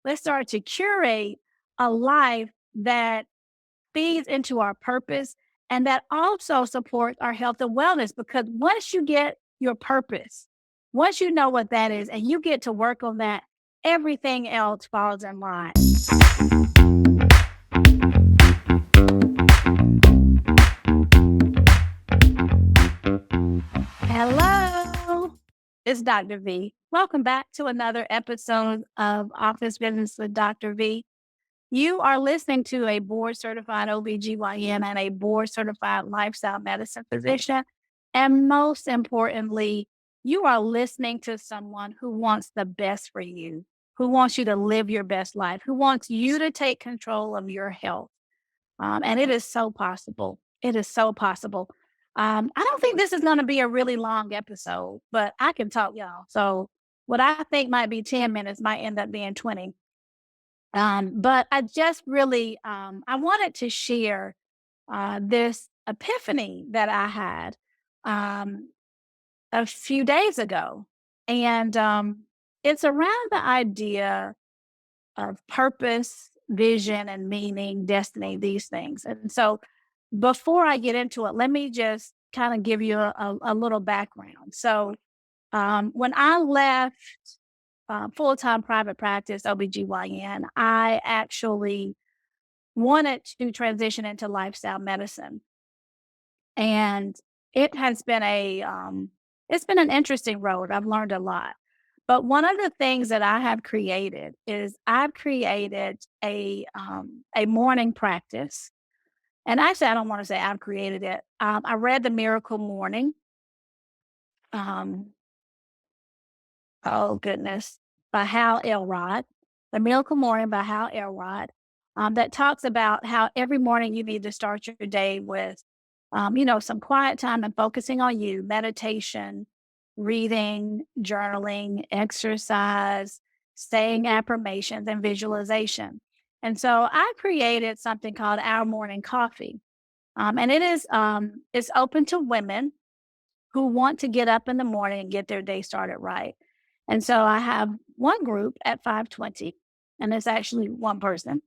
Let's start to curate a life that feeds into our purpose and that also supports our health and wellness. Because once you get your purpose, once you know what that is and you get to work on that, everything else falls in line. Hello, it's Dr. V. Welcome back to another episode of Office Business with Dr. V. You are listening to a board certified OBGYN and a board certified lifestyle medicine physician. And most importantly, you are listening to someone who wants the best for you, who wants you to live your best life, who wants you to take control of your health. And it is so possible. It is so possible. I don't think this is going to be a really long episode, but I can talk, y'all. So, what I think might be 10 minutes might end up being 20. But I just really I wanted to share this epiphany that I had um, a few days ago, and it's around the idea of purpose, vision, and meaning, destiny, these things. And so, before I get into it, let me just kind of give you a little background. So, when I left full-time private practice OBGYN, I actually wanted to transition into lifestyle medicine. And it has been it's been an interesting road. I've learned a lot. But one of the things that I have created is I've created a morning practice. And actually, I don't want to say I've created it. I read The Miracle Morning. Um, Oh goodness, by Hal Elrod, The Miracle Morning by Hal Elrod, that talks about how every morning you need to start your day with, some quiet time and focusing on you, meditation, reading, journaling, exercise, saying affirmations, and visualization. And so I created something called Our Morning Coffee, and it's open to women who want to get up in the morning and get their day started right. And so I have one group at 5:20, and it's actually one person.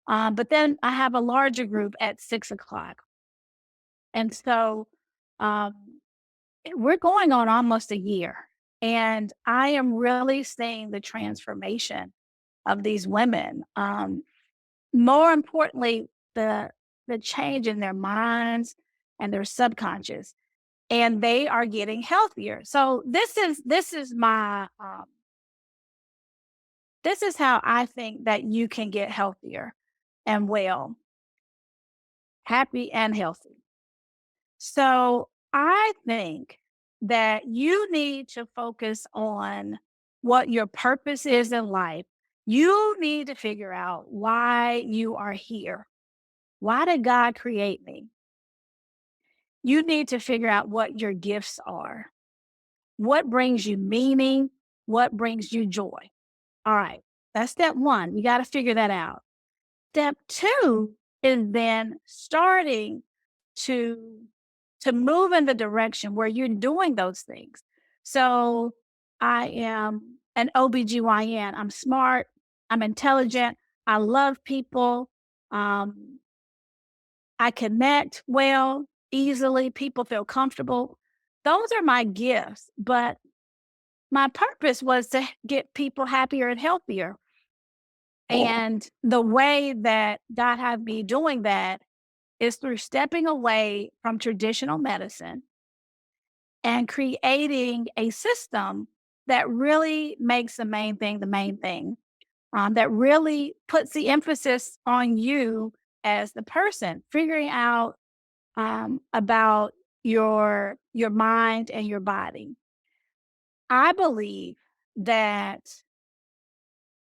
But then I have a larger group at 6 o'clock. And so um, we're going on almost a year. And I am really seeing the transformation of these women. More importantly, the change in their minds and their subconscious, and they are getting healthier. So this is how I think that you can get healthier and well, happy and healthy. So I think that you need to focus on what your purpose is in life. You need to figure out why you are here. Why did God create me? You need to figure out what your gifts are. What brings you meaning? What brings you joy? All right. That's step one. You got to figure that out. Step two is then starting to move in the direction where you're doing those things. So I am an OBGYN. I'm smart. I'm intelligent. I love people. Um, I connect well, easily. People feel comfortable. Those are my gifts. But my purpose was to get people happier and healthier. And the way that God had me doing that is through stepping away from traditional medicine and creating a system that really makes the main thing, that really puts the emphasis on you as the person, figuring out about your mind and your body. I believe that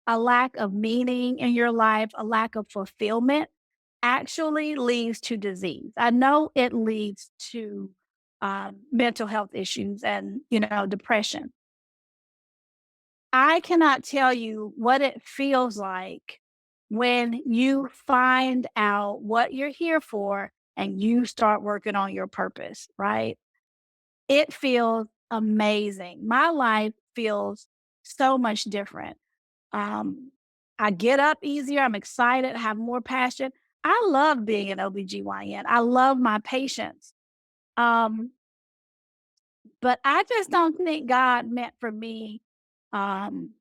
a lack of meaning in your life, a lack of fulfillment actually leads to disease. I know it leads to mental health issues and, depression. I cannot tell you what it feels like when you find out what you're here for and you start working on your purpose, right? It feels amazing. My life feels so much different. Um, I get up easier. I'm excited, have more passion. I love being an OBGYN. I love my patients. Um, but I just don't think God meant for me um,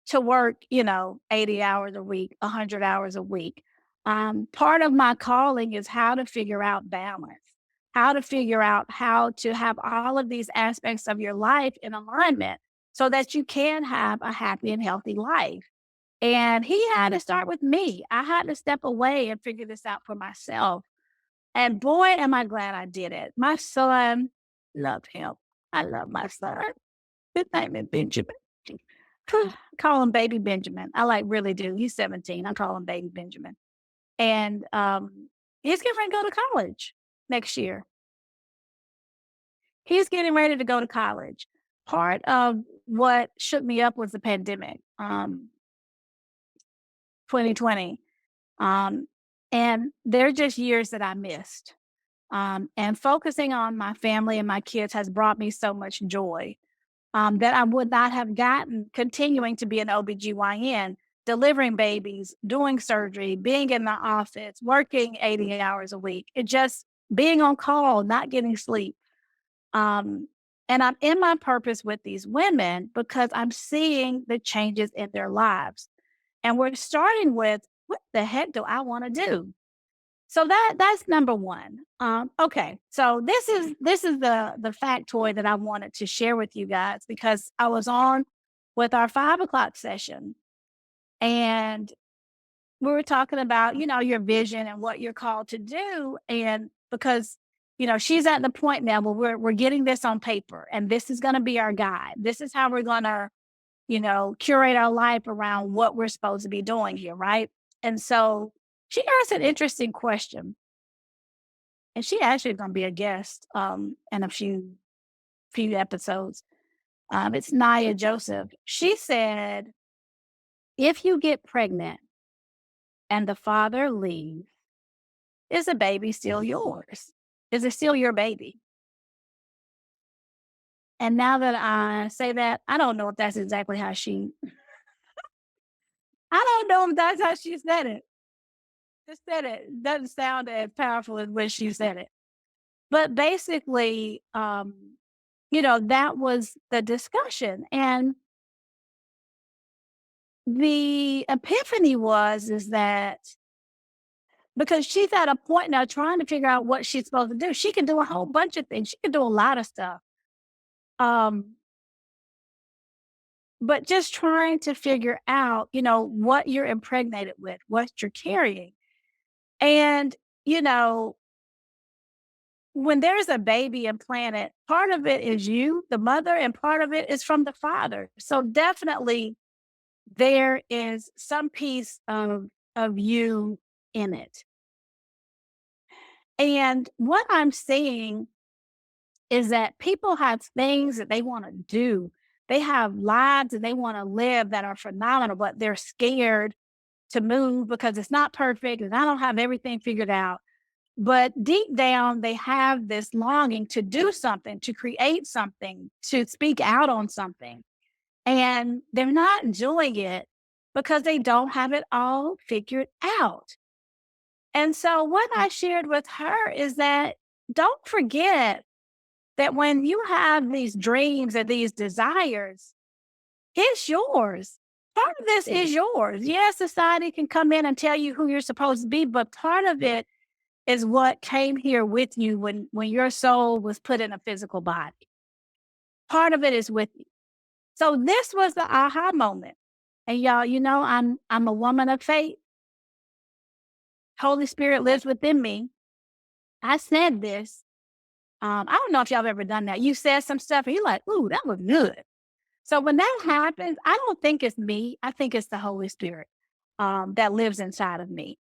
to work, 80 hours a week, 100 hours a week. Part of my calling is how to figure out balance, how to figure out how to have all of these aspects of your life in alignment so that you can have a happy and healthy life. And he had to start with me. I had to step away and figure this out for myself. And boy, am I glad I did it. My son loved him. I love my son. His name is Benjamin. Call him baby Benjamin. I like really do. He's 17. I call him baby Benjamin. And he's getting ready to go to college next year. He's getting ready to go to college. Part of what shook me up was the pandemic, 2020. Um, and they're just years that I missed. And focusing on my family and my kids has brought me so much joy that I would not have gotten continuing to be an OBGYN, delivering babies, doing surgery, being in the office, working 80 hours a week. It just being on call, not getting sleep. Um, and I'm in my purpose with these women because I'm seeing the changes in their lives. And we're starting with what the heck do I want to do? So that's number one. Okay, so this is the factoid that I wanted to share with you guys because I was on with our 5 o'clock session, and we were talking about your vision and what you're called to do, and because she's at the point now where we're getting this on paper, and this is going to be our guide. This is how we're going to curate our life around what we're supposed to be doing here, right? And so she asked an interesting question. And she actually gonna be a guest, in a few episodes. It's Nia Joseph. She said, "If you get pregnant and the father leaves, is the baby still yours? Is it still your baby?" And now that I say that, I don't know if that's exactly how I don't know if that's how she said it. Just said it. Doesn't sound as powerful as when she said it. But basically, that was the discussion. And the epiphany is that because she's at a point now trying to figure out what she's supposed to do. She can do a whole bunch of things. She can do a lot of stuff. Um, but just trying to figure out, what you're impregnated with, what you're carrying. And, you know, when there's a baby implanted, part of it is you, the mother, and part of it is from the father. So definitely there is some piece of you in it. And what I'm seeing is that people have things that they want to do. They have lives that they want to live that are phenomenal, but they're scared to move because it's not perfect and I don't have everything figured out. But deep down, they have this longing to do something, to create something, to speak out on something. And they're not doing it because they don't have it all figured out. And so, what I shared with her is that don't forget that when you have these dreams and these desires, it's yours. Part of this is yours. Yes, society can come in and tell you who you're supposed to be, but part of it is what came here with you when your soul was put in a physical body. Part of it is with you. So this was the aha moment. And y'all, I'm a woman of faith. Holy Spirit lives within me. I said this. I don't know if y'all have ever done that. You said some stuff and you're like, ooh, that was good. So when that happens, I don't think it's me. I think it's the Holy Spirit that lives inside of me.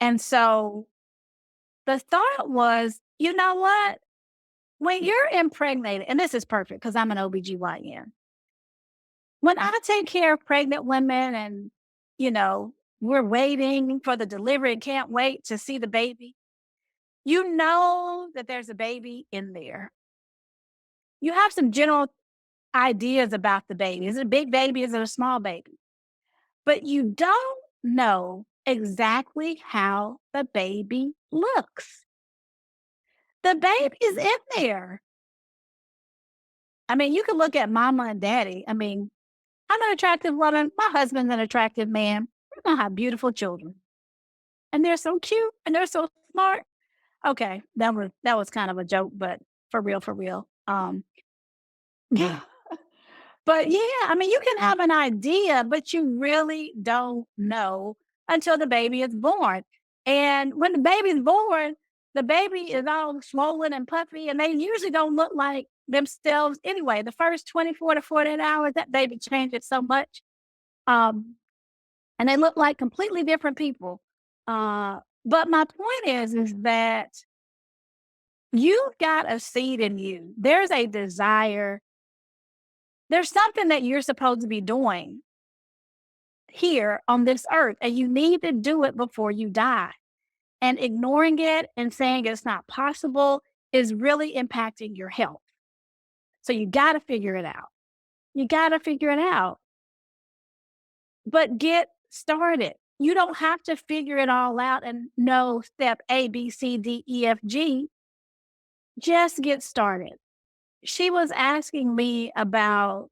And so the thought was, you know what? When you're impregnated, and this is perfect because I'm an OBGYN. When I take care of pregnant women and, you know, we're waiting for the delivery and can't wait to see the baby, you know that there's a baby in there. You have some general ideas about the baby. Is it a big baby? Is it a small baby? but you don't know exactly how the baby looks. The baby's in there. I mean, you can look at mama and daddy. I mean, I'm an attractive woman. My husband's an attractive man. We're gonna have beautiful children. And they're so cute and they're so smart. Okay, that was kind of a joke, but for real, for real. But yeah, I mean, you can have an idea, but you really don't know until the baby is born. And when the baby's born, the baby is all swollen and puffy, and they usually don't look like themselves anyway. The first 24 to 48 hours, that baby changes so much. Um, and they look like completely different people. But my point is that you've got a seed in you. There's a desire. There's something that you're supposed to be doing here on this earth, and you need to do it before you die. And ignoring it and saying it's not possible is really impacting your health. So you got to figure it out. You got to figure it out, but get started. You don't have to figure it all out and know step A, B, C, D, E, F, G. Just get started. She was asking me about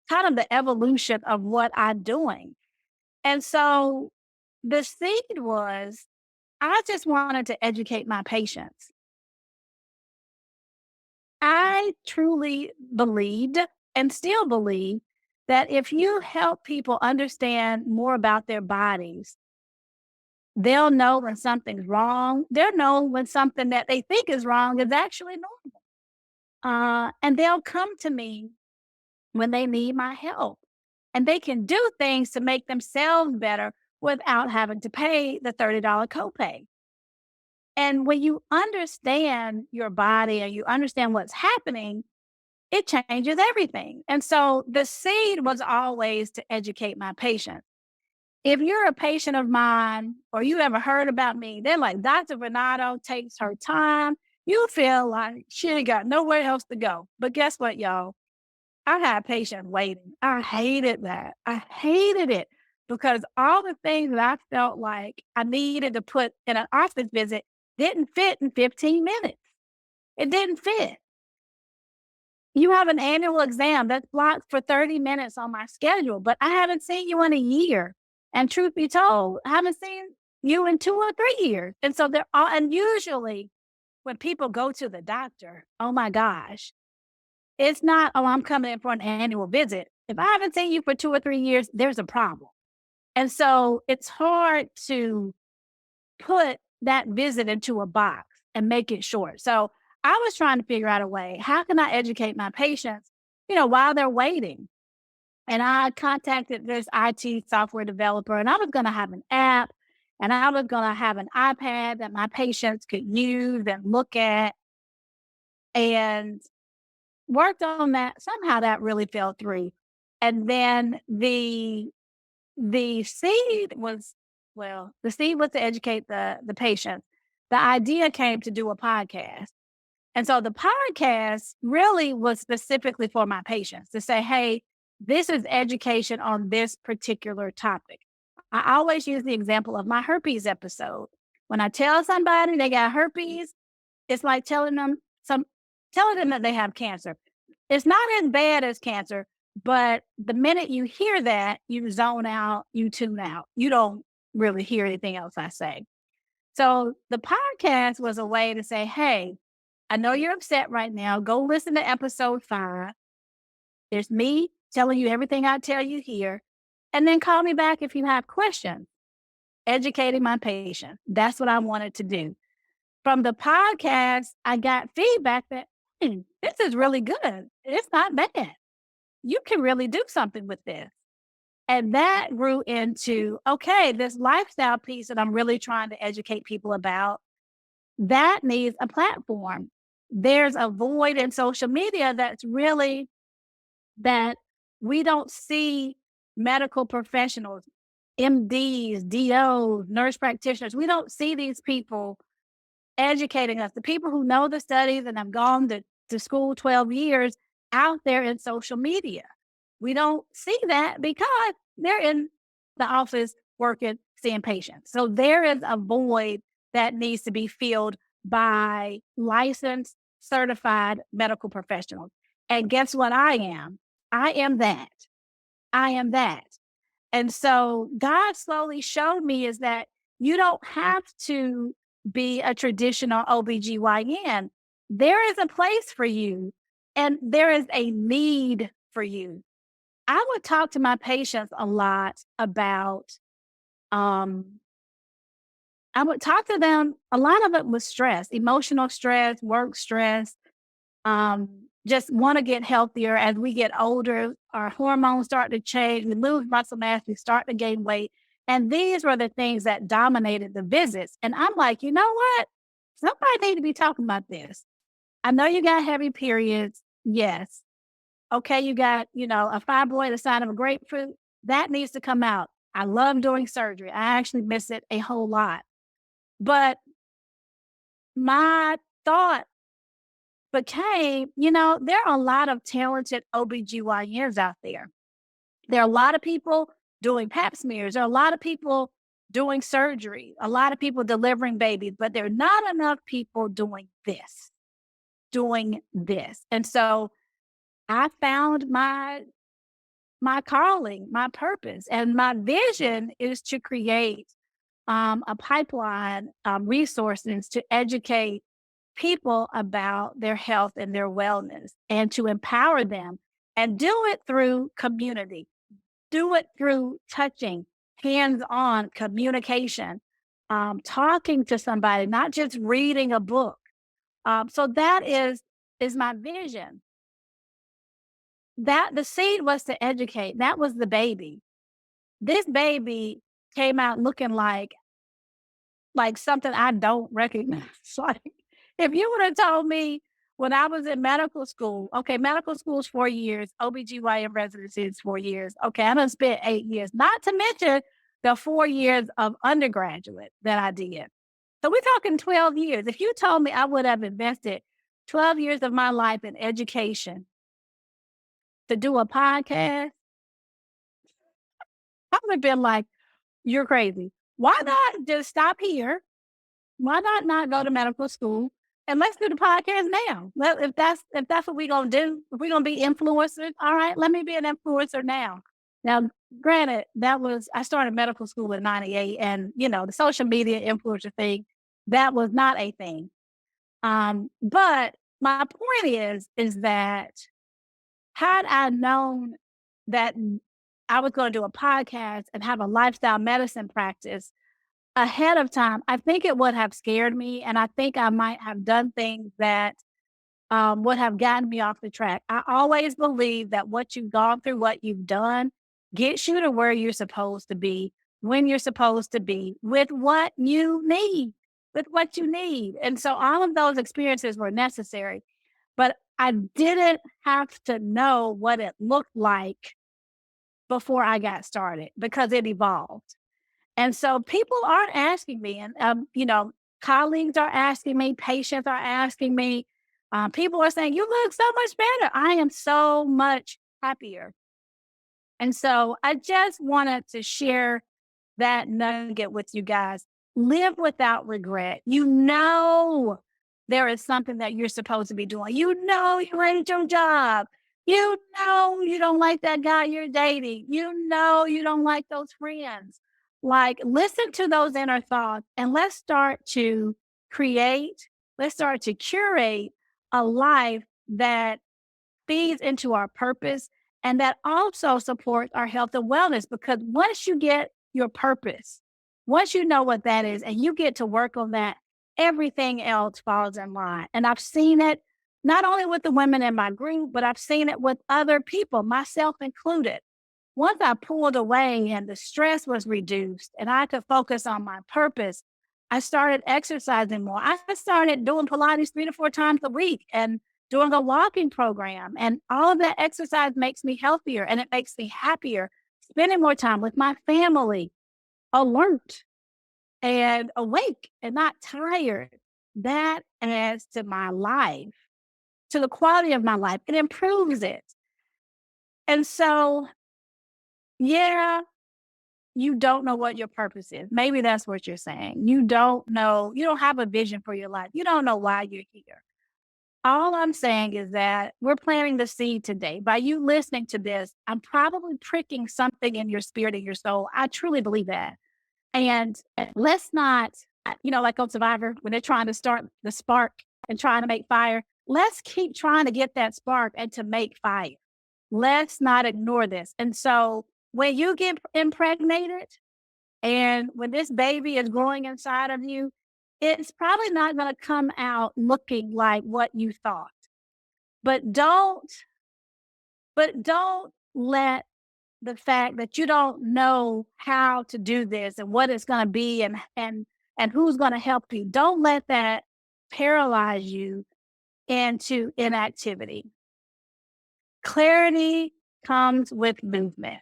kind of the evolution of what I'm doing. And so the seed was I just wanted to educate my patients. I truly believed and still believe that if you help people understand more about their bodies, they'll know when something's wrong. They'll know when something that they think is wrong is actually normal. And they'll come to me when they need my help. And they can do things to make themselves better without having to pay the $30 copay. And when you understand your body and you understand what's happening, it changes everything. And so the seed was always to educate my patient. If you're a patient of mine or you ever heard about me, they're like, Dr. Renato takes her time. You feel like she ain't got nowhere else to go. But guess what, y'all? I had patients waiting. I hated that. I hated it because all the things that I felt like I needed to put in an office visit didn't fit in 15 minutes. It didn't fit. You have an annual exam that's blocked for 30 minutes on my schedule, but I haven't seen you in a year. And truth be told, I haven't seen you in 2 or 3 years. And so they're all, and usually when people go to the doctor, oh my gosh, it's not, oh, I'm coming in for an annual visit. If I haven't seen you for 2 or 3 years, there's a problem. And so it's hard to put that visit into a box and make it short. So I was trying to figure out a way, how can I educate my patients, while they're waiting? And I contacted this IT software developer and I was going to have an app and I was going to have an iPad that my patients could use and look at and worked on that. Somehow that really fell through. And then the seed was the seed was to educate the patient. The idea came to do a podcast. And so the podcast really was specifically for my patients to say, hey, this is education on this particular topic. I always use the example of my herpes episode. When I tell somebody they got herpes, it's like telling them that they have cancer. It's not as bad as cancer, but the minute you hear that, you zone out, you tune out. You don't really hear anything else I say. So the podcast was a way to say, hey, I know you're upset right now. Go listen to episode 5. There's me telling you everything I tell you here. And then call me back if you have questions. Educating my patient. That's what I wanted to do. From the podcast, I got feedback that this is really good. It's not bad. You can really do something with this. And that grew into, okay, this lifestyle piece that I'm really trying to educate people about, that needs a platform. There's a void in social media that's really that we don't see medical professionals, MDs, DOs, nurse practitioners. We don't see these people educating us, the people who know the studies and have gone to school 12 years out there in social media. We don't see that because they're in the office working, seeing patients. So there is a void that needs to be filled by licensed, certified medical professionals. And guess what I am? I am that. I am that. And so God slowly showed me is that you don't have to be a traditional OBGYN. There is a place for you and there is a need for you. I would talk to my patients a lot about, um, I would talk to them, a lot of it was stress, emotional stress, work stress, just want to get healthier as we get older. Our hormones start to change. We lose muscle mass. We start to gain weight. And these were the things that dominated the visits. And I'm like, you know what? Somebody need to be talking about this. I know you got heavy periods. Yes. Okay. You got, a fibroid the size of a grapefruit. That needs to come out. I love doing surgery. I actually miss it a whole lot. But my thought became, there are a lot of talented OBGYNs out there. There are a lot of people doing pap smears. There are a lot of people doing surgery, a lot of people delivering babies, but there are not enough people doing this. And so I found my calling, my purpose, and my vision is to create a pipeline, resources to educate people about their health and their wellness and to empower them and do it through community, do it through touching, hands on communication, talking to somebody, not just reading a book. So that is my vision. That the seed was to educate. That was the baby. This baby came out looking like something I don't recognize. Like, if you would have told me when I was in medical school, okay, medical school is 4 years, OBGYN residency is 4 years. Okay, I done spent 8 years, not to mention the 4 years of undergraduate that I did. So we're talking 12 years. If you told me I would have invested 12 years of my life in education to do a podcast, I would have been like, you're crazy. Why not just stop here? Why not go to medical school and let's do the podcast now? Well, if that's what we're gonna do, if we're gonna be influencers, all right, let me be an influencer now. Now, granted, I started medical school in '98, and the social media influencer thing, that was not a thing. But my point is that had I known that I was going to do a podcast and have a lifestyle medicine practice ahead of time, I think it would have scared me, and I think I might have done things that, would have gotten me off the track. I always believe that what you've gone through, what you've done, gets you to where you're supposed to be, when you're supposed to be, with what you need, and so all of those experiences were necessary, but I didn't have to know what it looked like before I got started because it evolved. And so people aren't asking me, and colleagues are asking me, patients are asking me. People are saying, "You look so much better." I am so much happier, and so I just wanted to share that nugget with you guys. Live without regret. There is something that you're supposed to be doing. You hate your job. You don't like that guy you're dating. You don't like those friends. Like, listen to those inner thoughts and create, let's start to curate a life that feeds into our purpose and that also supports our health and wellness. Because once you get your purpose, once you know what that is and you get to work on that, everything else falls in line. And I've seen it not only with the women in my group, but I've seen it with other people, myself included. Once I pulled away and the stress was reduced and I could focus on my purpose, I started exercising more. I started doing Pilates 3 to 4 times a week and doing a walking program. And all of that exercise makes me healthier and it makes me happier, spending more time with my family, alert and awake and not tired. That adds to my life, to the quality of my life. It improves it. And so, yeah, you don't know what your purpose is. Maybe that's what you're saying. You don't know, you don't have a vision for your life. You don't know why you're here. All I'm saying is that we're planting the seed today. By you listening to this, I'm probably pricking something in your spirit and your soul. I truly believe that. And let's not, like on Survivor, when they're trying to start the spark and trying to make fire, let's keep trying to get that spark and to make fire. Let's not ignore this. And so when you get impregnated and when this baby is growing inside of you, it's probably not going to come out looking like what you thought. But don't let the fact that you don't know how to do this and what it's going to be and who's going to help you. Don't let that paralyze you into inactivity. Clarity comes with movement.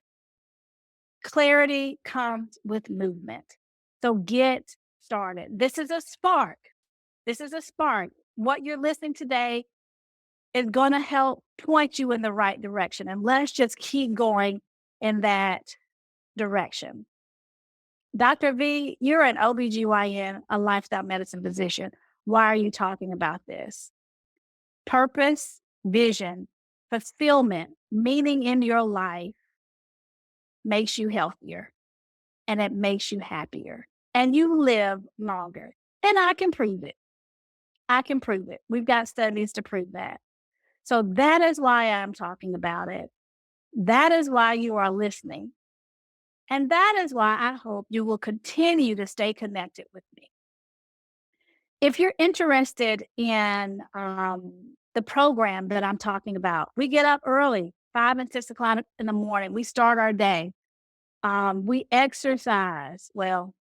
Clarity comes with movement. So get started. This is a spark. This is a spark. What you're listening today is going to help point you in the right direction. And let's just keep going in that direction. Dr. V, you're an OBGYN, a lifestyle medicine physician. Why are you talking about this? Purpose, vision, fulfillment, meaning in your life makes you healthier and it makes you happier and you live longer. And I can prove it. I can prove it. We've got studies to prove that. So that is why I'm talking about it. That is why you are listening. And that is why I hope you will continue to stay connected with me. If you're interested in the program that I'm talking about, we get up early, 5 and 6 o'clock in the morning. We start our day. We exercise. Well,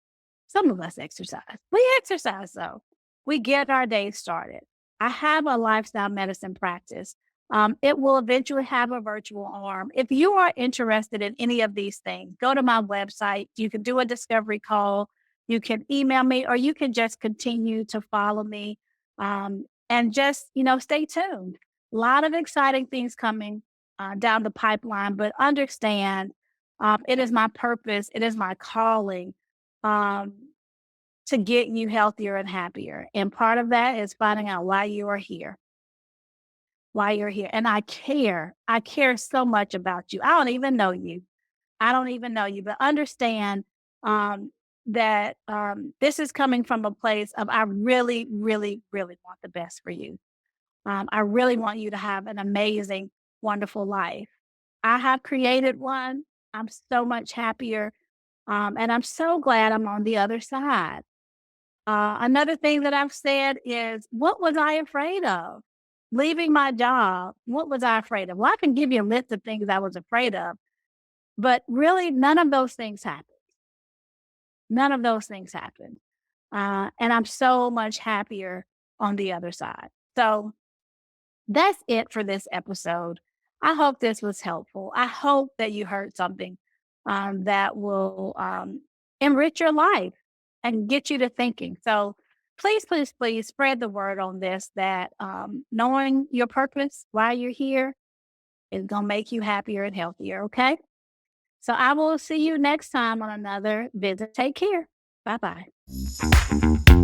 some of us exercise. We exercise, though. We get our day started. I have a lifestyle medicine practice. It will eventually have a virtual arm. If you are interested in any of these things, go to my website. You can do a discovery call. You can email me, or you can just continue to follow me and just, stay tuned. A lot of exciting things coming down the pipeline, but understand it is my purpose. It is my calling to get you healthier and happier. And part of that is finding out why you are here. Why you're here. And I care. I care so much about you. I don't even know you. I don't even know you, but understand that this is coming from a place of I really, really, really want the best for you. I really want you to have an amazing, wonderful life. I have created one. I'm so much happier. And I'm so glad I'm on the other side. Another thing that I've said is, what was I afraid of? Leaving my job, what was I afraid of? Well, I can give you a list of things I was afraid of, but really none of those things happened. None of those things happened. And I'm so much happier on the other side. So that's it for this episode. I hope this was helpful. I hope that you heard something that will enrich your life and get you to thinking. So please, please, please spread the word on this that knowing your purpose, why you're here, is going to make you happier and healthier. Okay. So I will see you next time on another visit. Take care. Bye bye.